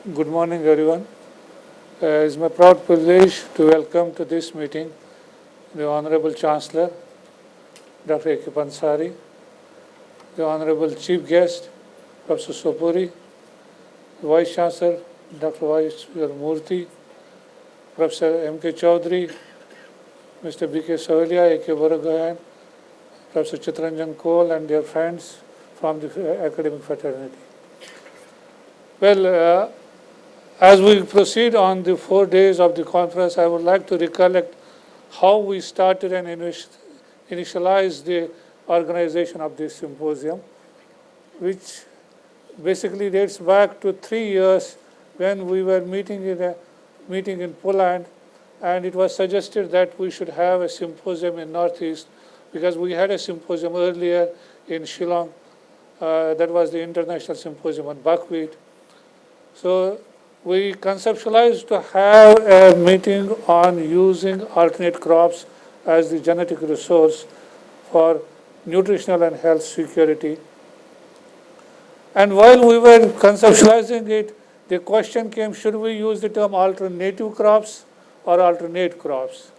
Good morning, everyone. It's my proud privilege to welcome to this meeting the Honorable Chancellor, Dr. A.K. Pansari, the Honorable Chief Guest, Professor Sopuri, the Vice Chancellor, Dr. Vice Murthy, Professor M.K. Chaudhary, Mr. B.K. Savalia, A.K. Borogoyan, Professor Chitranjan Kohl, and their friends from the academic fraternity. Well, as we proceed on the 4 days of the conference, I would like to recollect how we started and initialized the organization of this symposium, which basically dates back to 3 years when we were meeting in Poland, and it was suggested that we should have a symposium in Northeast because we had a symposium earlier in Shillong. That was the International Symposium on Buckwheat. So we conceptualized to have a meeting on using alternate crops as the genetic resource for nutritional and health security. And while we were conceptualizing it, the question came, should we use the term alternative crops or alternate crops?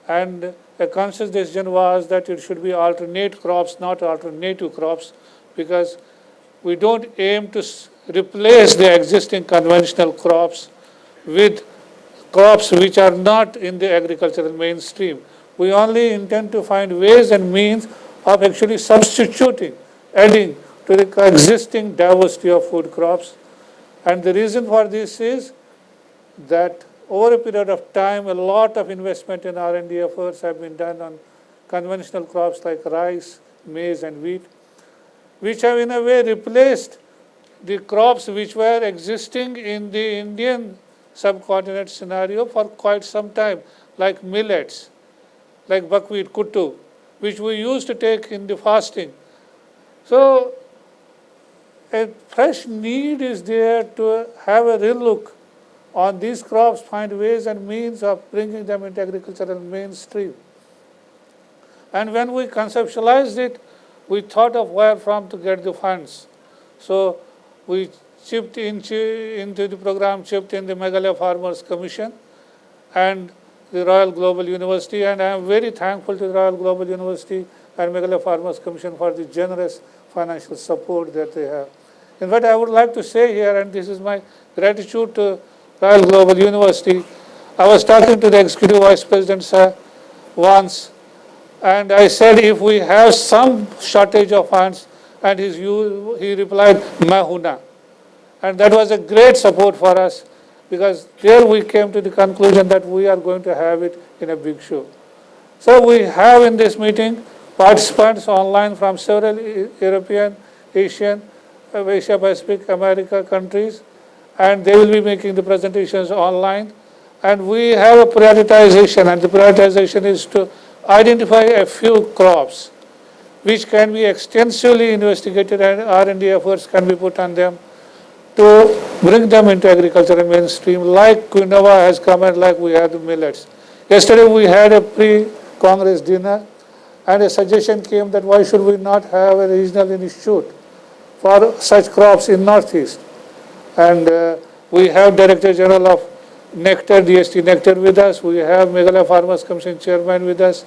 And a conscious decision was that it should be alternate crops, not alternative crops, because we don't aim to replace the existing conventional crops with crops which are not in the agricultural mainstream. We only intend to find ways and means of actually substituting, adding to the existing diversity of food crops. And the reason for this is that over a period of time, a lot of investment in R&D efforts have been done on conventional crops like rice, maize, and wheat, which have in a way replaced the crops which were existing in the Indian subcontinent scenario for quite some time, like millets, like buckwheat, kuttu, which we used to take in the fasting. So a fresh need is there to have a real look on these crops, find ways and means of bringing them into agricultural mainstream. And when we conceptualized it, we thought of where from to get the funds. So we chipped into the program, chipped in the Meghalaya Farmers Commission and the Royal Global University, and I am very thankful to the Royal Global University and Meghalaya Farmers Commission for the generous financial support that they have. In fact, I would like to say here, and this is my gratitude to Royal Global University, I was talking to the Executive Vice President sir once, and I said if we have some shortage of funds, and he replied, Mahuna. And that was a great support for us because there we came to the conclusion that we are going to have it in a big show. So we have in this meeting participants online from several European, Asian, Asia Pacific, America countries, and they will be making the presentations online. And we have a prioritization, and the prioritization is to identify a few crops which can be extensively investigated and R&D efforts can be put on them to bring them into agricultural mainstream, like quinoa has come and like we have the millets. Yesterday we had a pre-Congress dinner and a suggestion came that why should we not have a regional institute for such crops in Northeast. And we have Director General of Nectar, DST Nectar with us, we have Meghalaya Farmers Commission Chairman with us,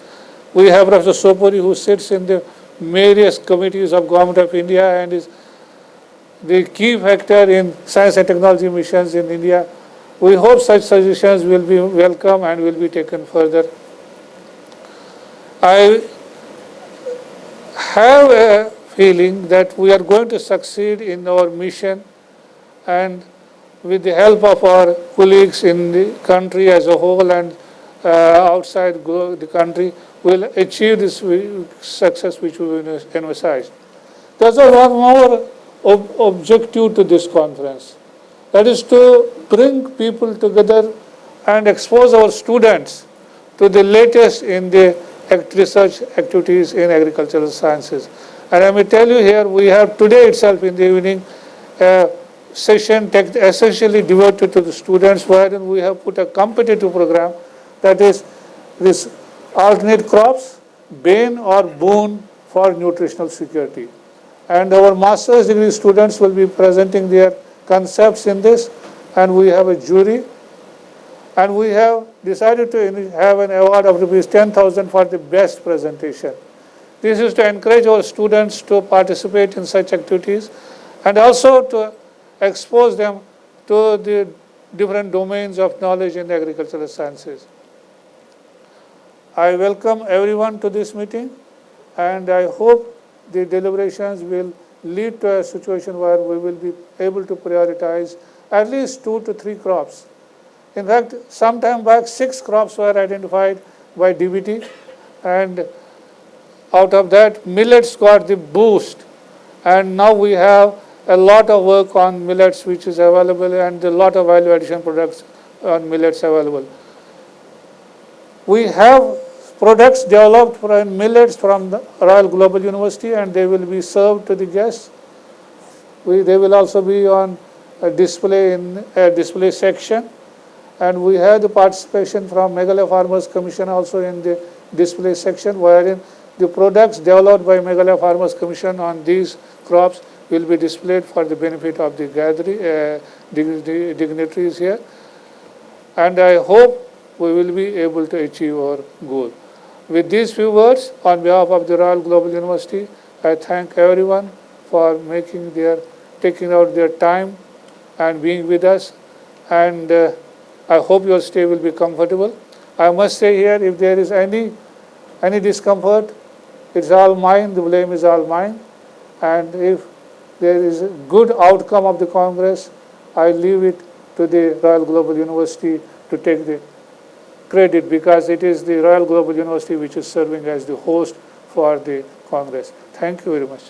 we have Professor Sopuri who sits in the various committees of Government of India and is the key factor in science and technology missions in India. We hope such suggestions will be welcome and will be taken further. I have a feeling that we are going to succeed in our mission, and with the help of our colleagues in the country as a whole and outside the country, will achieve this success which we will emphasize. There's one more objective to this conference. That is to bring people together and expose our students to the latest in the research activities in agricultural sciences. And I may tell you here, we have today itself in the evening a session essentially devoted to the students, wherein we have put a competitive program that is this alternate crops, bane or boon for nutritional security. And our master's degree students will be presenting their concepts in this, and we have a jury, and we have decided to have an award of rupees 10,000 for the best presentation. This is to encourage our students to participate in such activities and also to expose them to the different domains of knowledge in the agricultural sciences. I welcome everyone to this meeting, and I hope the deliberations will lead to a situation where we will be able to prioritize at least 2 to 3 crops. In fact, some time back, 6 crops were identified by DBT, and out of that, millets got the boost, and now we have a lot of work on millets which is available, and a lot of value addition products on millets available. We have products developed from millets from the Royal Global University, and they will be served to the guests. They will also be on a display in a display section, and we have the participation from Meghalaya Farmers Commission also in the display section, wherein the products developed by Meghalaya Farmers Commission on these crops will be displayed for the benefit of the gathering dignitaries here. And I hope we will be able to achieve our goal. With these few words, on behalf of the Royal Global University, I thank everyone for taking out their time and being with us. And I hope your stay will be comfortable. I must say here, if there is any discomfort, it's all mine, the blame is all mine. And if there is a good outcome of the Congress, I leave it to the Royal Global University to take the credit, because it is the Royal Global University which is serving as the host for the Congress. Thank you very much.